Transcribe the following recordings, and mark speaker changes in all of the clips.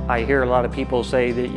Speaker 1: I hear a lot of people say that,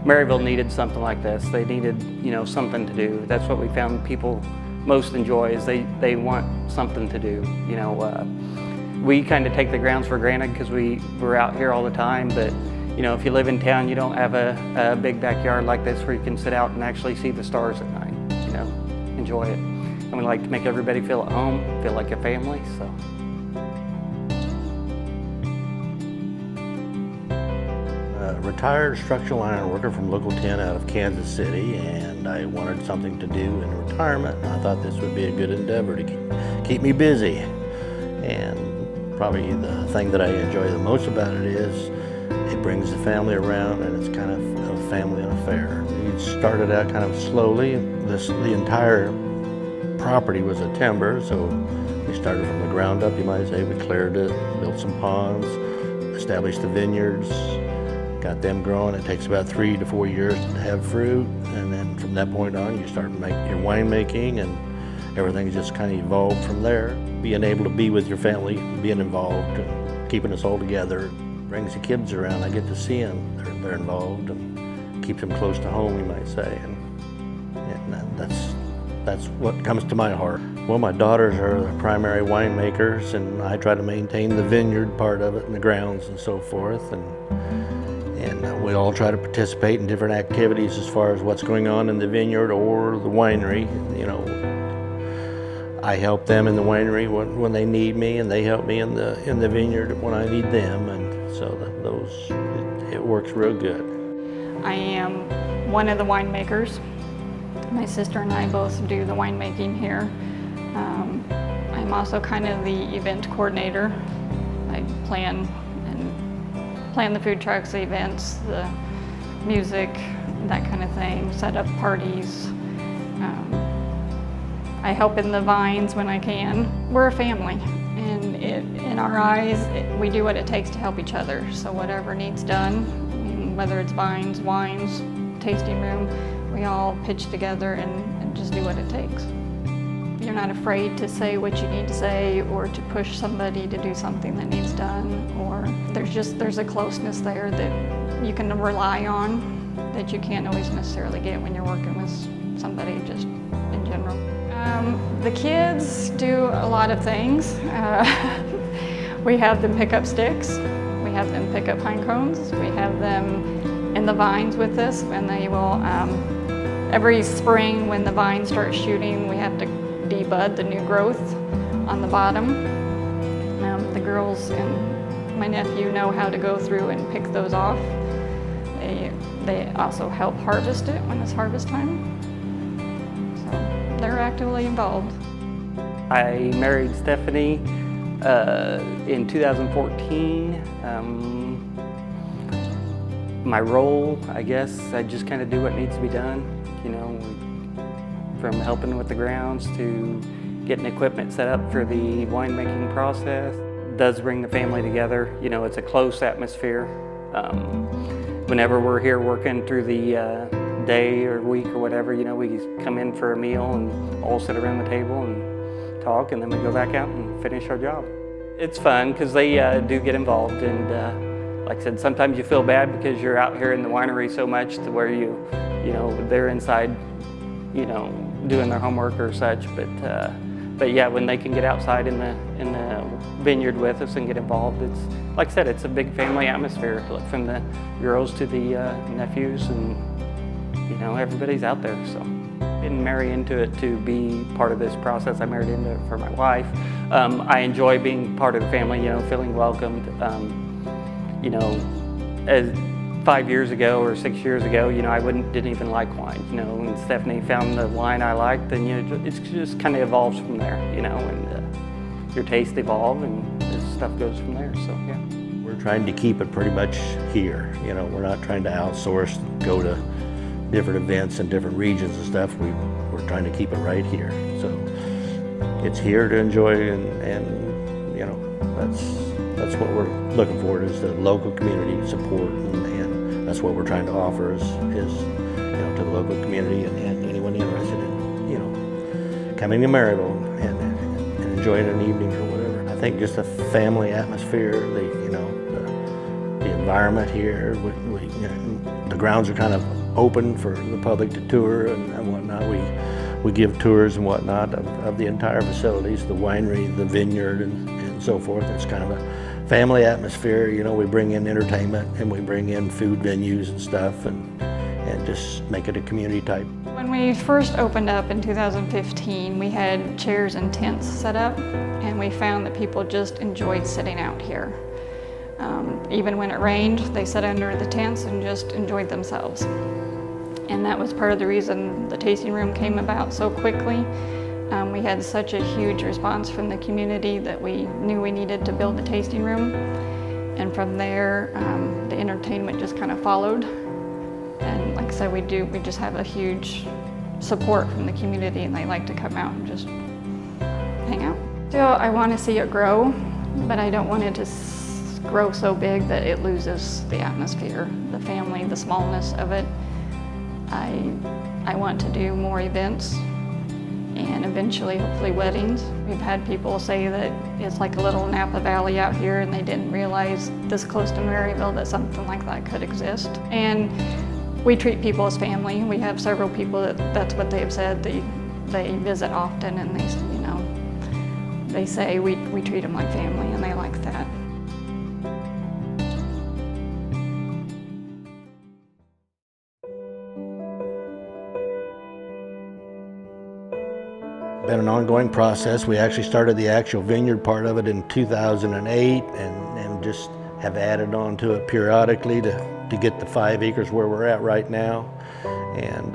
Speaker 1: Maryville needed something like this. They needed, something to do. That's what we found people most enjoy, is they want something to do. We kind of take the grounds for granted because we're out here all the time, but if you live in town, you don't have a big backyard like this where you can sit out and actually see the stars at night, enjoy it. And we like to make everybody feel at home, feel like a family, so.
Speaker 2: Retired structural iron worker from Local 10 out of Kansas City, and I wanted something to do in retirement, and I thought this would be a good endeavor to keep me busy. And probably the thing that I enjoy the most about it is it brings the family around, and it's kind of a family affair. It started out kind of slowly. The entire property was a timber, so we started from the ground up, you might say. We cleared it, built some ponds, established the vineyards, got them growing. It takes about 3 to 4 years to have fruit, and then from that point on you start making your winemaking, and everything just kind of evolved from there. Being able to be with your family, being involved, and keeping us all together, brings the kids around. I get to see them, they're involved, and keeps them close to home, we might say, and that's what comes to my heart. Well, my daughters are the primary winemakers, and I try to maintain the vineyard part of it and the grounds and so forth, and we all try to participate in different activities as far as what's going on in the vineyard or the winery. I help them in the winery when they need me, and they help me in the vineyard when I need them, and so it works real good.
Speaker 3: I am one of the winemakers. My sister and I both do the winemaking here. I'm also kind of the event coordinator. I plan the food trucks, the events, the music, that kind of thing, set up parties. I help in the vines when I can. We're a family, and in our eyes, we do what it takes to help each other. So whatever needs done, whether it's vines, wines, tasting room, we all pitch together and just do what it takes. You're not afraid to say what you need to say or to push somebody to do something that needs done, or there's a closeness there that you can rely on that you can't always necessarily get when you're working with somebody just in general. The kids do a lot of things. We have them pick up sticks, we have them pick up pine cones, we have them in the vines with us, and they will, every spring when the vines start shooting, we have to debud the new growth on the bottom. The girls and my nephew know how to go through and pick those off. They also help harvest it when it's harvest time. So they're actively involved.
Speaker 1: I married Stephanie in 2014. My role, I guess, I just kind of do what needs to be done. From helping with the grounds to getting equipment set up for the winemaking process. It does bring the family together. It's a close atmosphere. Whenever we're here working through the day or week or whatever, we come in for a meal and all sit around the table and talk, and then we go back out and finish our job. It's fun because they do get involved, and like I said, sometimes you feel bad because you're out here in the winery so much to where they're inside, doing their homework or such, but yeah, when they can get outside in the vineyard with us and get involved, it's, like I said, it's a big family atmosphere, from the girls to the nephews, and everybody's out there. So I didn't marry into it to be part of this process. I married into it for my wife. I enjoy being part of the family, feeling welcomed. As 5 years ago or 6 years ago, I didn't even like wine, and Stephanie found the wine I liked, and it just kind of evolves from there, and your taste evolve, and this stuff goes from there, so yeah.
Speaker 2: We're trying to keep it pretty much here, we're not trying to outsource, go to different events in different regions and stuff. We're trying to keep it right here, so it's here to enjoy, and that's what we're looking for, is the local community support, and that's what we're trying to offer is to the local community and anyone interested in coming to Maryville and enjoying an evening or whatever. I think just the family atmosphere, the environment here. The grounds are kind of open for the public to tour and whatnot. We give tours and whatnot of the entire facilities, the winery, the vineyard, and so forth. It's kind of a family atmosphere. You know, we bring in entertainment and we bring in food venues and stuff and just make it a community type.
Speaker 3: When we first opened up in 2015, we had chairs and tents set up, and we found that people just enjoyed sitting out here. Even when it rained, they sat under the tents and just enjoyed themselves. And that was part of the reason the tasting room came about so quickly. We had such a huge response from the community that we knew we needed to build the tasting room. And from there, the entertainment just kind of followed. And like I said, we just have a huge support from the community, and they like to come out and just hang out. Still, I want to see it grow, but I don't want it to grow so big that it loses the atmosphere, the family, the smallness of it. I want to do more events and eventually, hopefully, weddings. We've had people say that it's like a little Napa Valley out here, and they didn't realize this close to Maryville that something like that could exist. And we treat people as family. We have several people that's what they have said. They visit often, and they say we treat them like family, and they like that.
Speaker 2: Been an ongoing process. We actually started the actual vineyard part of it in 2008 and just have added on to it periodically to get the 5 acres where we're at right now. And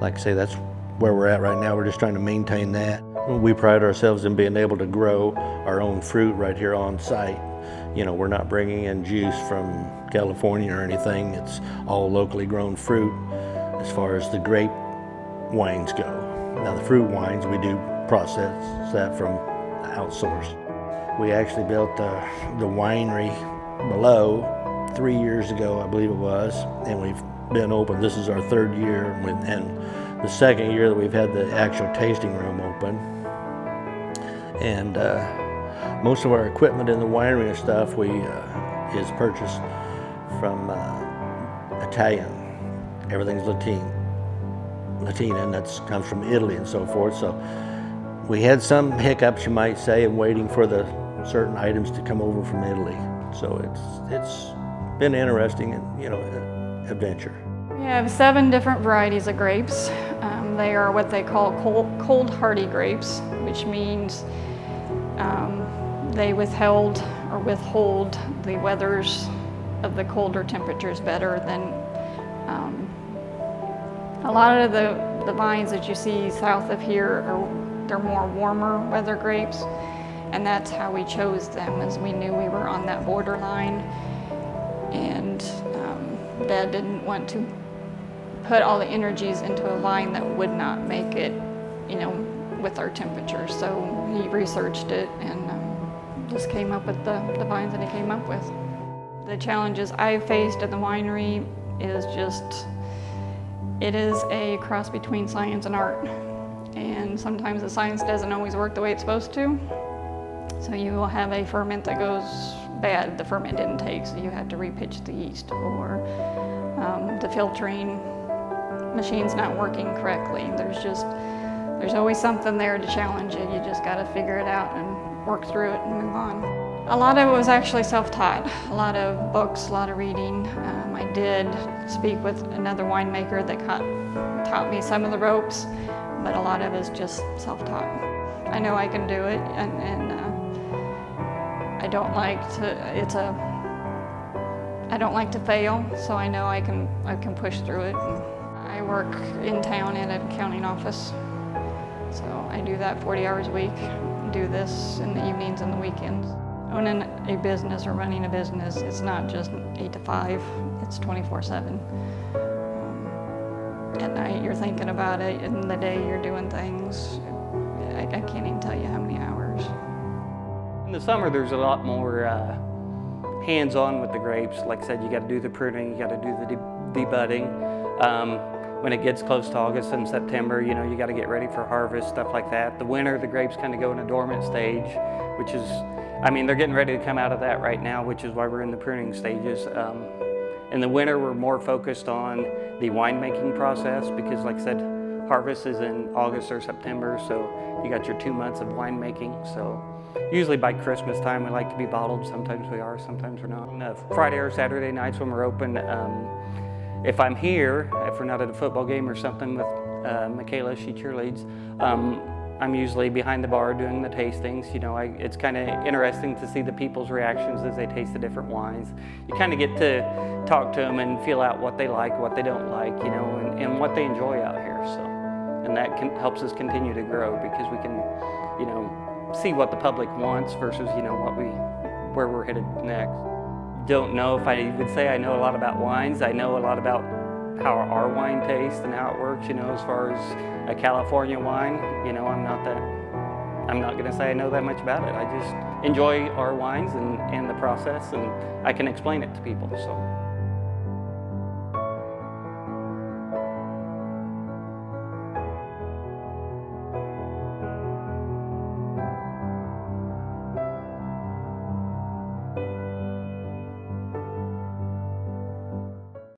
Speaker 2: like I say, that's where we're at right now. We're just trying to maintain that. We pride ourselves in being able to grow our own fruit right here on site. You know, we're not bringing in juice from California or anything. It's all locally grown fruit as far as the grape wines go. Now the fruit wines, we do process that from outsourced. We actually built the winery below 3 years ago, I believe it was, and we've been open. This is our 3rd year, and the 2nd year that we've had the actual tasting room open. And most of our equipment in the winery and stuff is purchased from Italian. Everything's Latina, and that comes from Italy and so forth. So we had some hiccups, you might say, in waiting for the certain items to come over from Italy. So it's been interesting and adventure.
Speaker 3: We have 7 different varieties of grapes. They are what they call cold hardy grapes, which means they withhold the weathers of the colder temperatures better than a lot of the vines that you see south of here they're more warmer weather grapes, and that's how we chose them, as we knew we were on that borderline, and Dad didn't want to put all the energies into a vine that would not make it, with our temperatures. So he researched it and just came up with the vines that he came up with. The challenges I faced in the winery is it is a cross between science and art. And sometimes the science doesn't always work the way it's supposed to. So you will have a ferment that goes bad, the ferment didn't take, so you have to repitch the yeast, or the filtering machine's not working correctly. There's always something there to challenge you. You just got to figure it out and work through it and move on. A lot of it was actually self-taught. A lot of books, a lot of reading. I did speak with another winemaker that taught me some of the ropes, but a lot of it is just self-taught. I know I can do it, and I don't like to fail, so I know I can push through it. I work in town in an accounting office, so I do that 40 hours a week. Do this in the evenings and the weekends. Owning a business or running a business, it's not just 8 to 5, it's 24/7. At night you're thinking about it, in the day you're doing things. I can't even tell you how many hours.
Speaker 1: In the summer there's a lot more hands-on with the grapes. Like I said, you got to do the pruning, you got to do the debudding. when it gets close to August and September, you know, you got to get ready for harvest, stuff like that. The winter, the grapes kind of go in a dormant stage, which is, I mean, they're getting ready to come out of that right now, which is why we're in the pruning stages. In the winter, we're more focused on the winemaking process because, like I said, harvest is in August or September, so you got your 2 months of winemaking. So usually by Christmas time, we like to be bottled. Sometimes we are, sometimes we're not. On Friday or Saturday nights when we're open, if I'm here, if we're not at a football game or something with Michaela, she cheerleads, I'm usually behind the bar doing the tastings. You know, it's kind of interesting to see the people's reactions as they taste the different wines. You kind of get to talk to them and feel out what they like, what they don't like, you know, and what they enjoy out here. So, and that helps us continue to grow because we can, you know, see what the public wants versus, you know, where we're headed next. Don't know if I would say I know a lot about wines. I know a lot about how our wine tastes and how it works, you know, as far as a California wine. You know, I'm not gonna say I know that much about it. I just enjoy our wines and the process, and I can explain it to people, so.